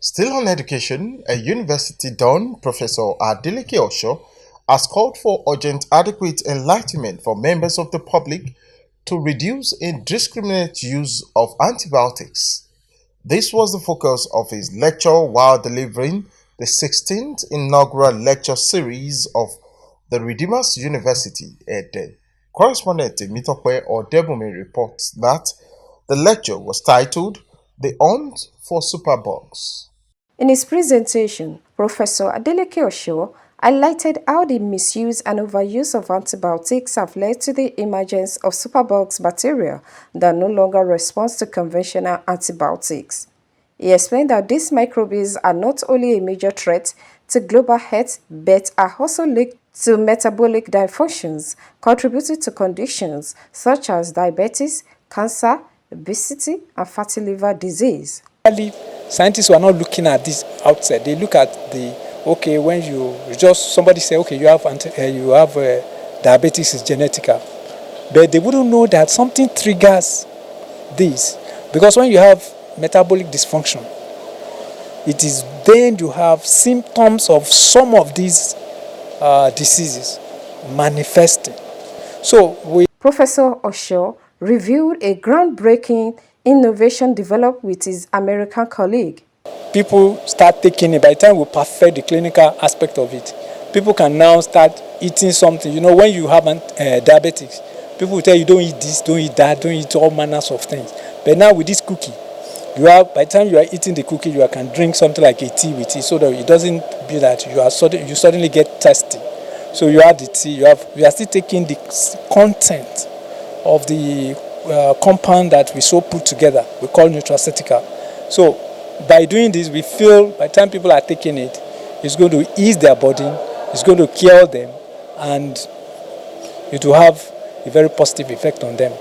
Still on education, a university don, Professor Adeleke Osho, has called for urgent adequate enlightenment for members of the public to reduce indiscriminate use of antibiotics. This was the focus of his lecture while delivering the 16th inaugural lecture series of the Redeemer'S University Ede. Correspondent Temitope Odebumi reports that the lecture was titled The Hunt for Superbugs. In his presentation, Professor Adeleke Osho highlighted how the misuse and overuse of antibiotics have led to the emergence of superbugs bacteria that no longer respond to conventional antibiotics. He explained that these microbes are not only a major threat to global health but are also linked to metabolic dysfunctions, contributing to conditions such as diabetes, cancer, obesity, and fatty liver disease. Scientists were not looking at this outside. They look at when you just somebody say you have diabetes is genetical, but they wouldn't know that something triggers this, because when you have metabolic dysfunction, it is then you have symptoms of some of these diseases manifesting. Professor Osho reviewed a groundbreaking innovation developed with his American colleague. People start taking it. By the time we perfect the clinical aspect of it, people can now start eating something. You know, when you have diabetes, people will tell you don't eat this, don't eat that, don't eat all manners of things. But now with this cookie, by the time you are eating the cookie, you can drink something like a tea with it, so that it doesn't be that you suddenly get thirsty. So you have the tea. You are still taking the content of the compound that we so put together, we call nutraceutical. So by doing this, we feel by the time people are taking it, it's going to ease their body, it's going to cure them, and it will have a very positive effect on them.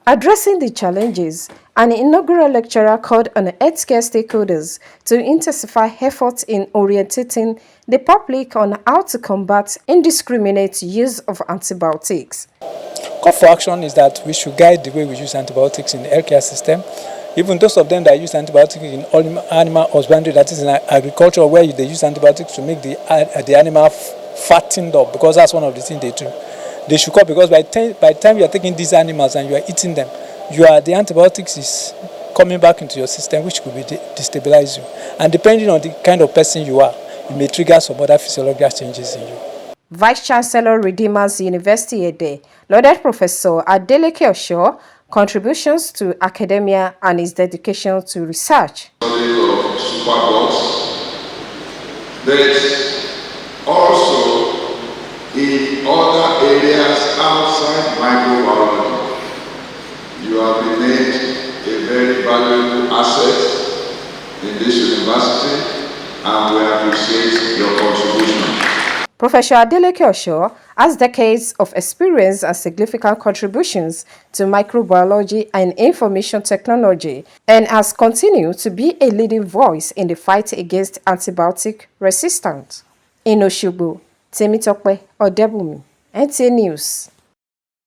Addressing the challenges, an inaugural lecturer called on healthcare stakeholders to intensify efforts in orientating the public on how to combat indiscriminate use of antibiotics. Call for action is that we should guide the way we use antibiotics in the healthcare system. Even those of them that use antibiotics in animal husbandry, that is in agriculture, where they use antibiotics to make the animal fattened up, because that's one of the things they do. They should call, because by the time you are taking these animals and you are eating them, the antibiotics is coming back into your system, which could be destabilize you. And depending on the kind of person you are, it may trigger some other physiological changes in you. Vice-Chancellor Redeemer'S University Ede, lauded Professor Adeleke Osho contributions to academia and his dedication to research. There's also in other areas outside microbiology, you have remained a very valuable asset in this university, and we appreciate your contribution. Professor Adeleke Osho has decades of experience and significant contributions to microbiology and information technology, and has continued to be a leading voice in the fight against antibiotic resistance. In Osogbo, Temitope Odebumi, NTA News.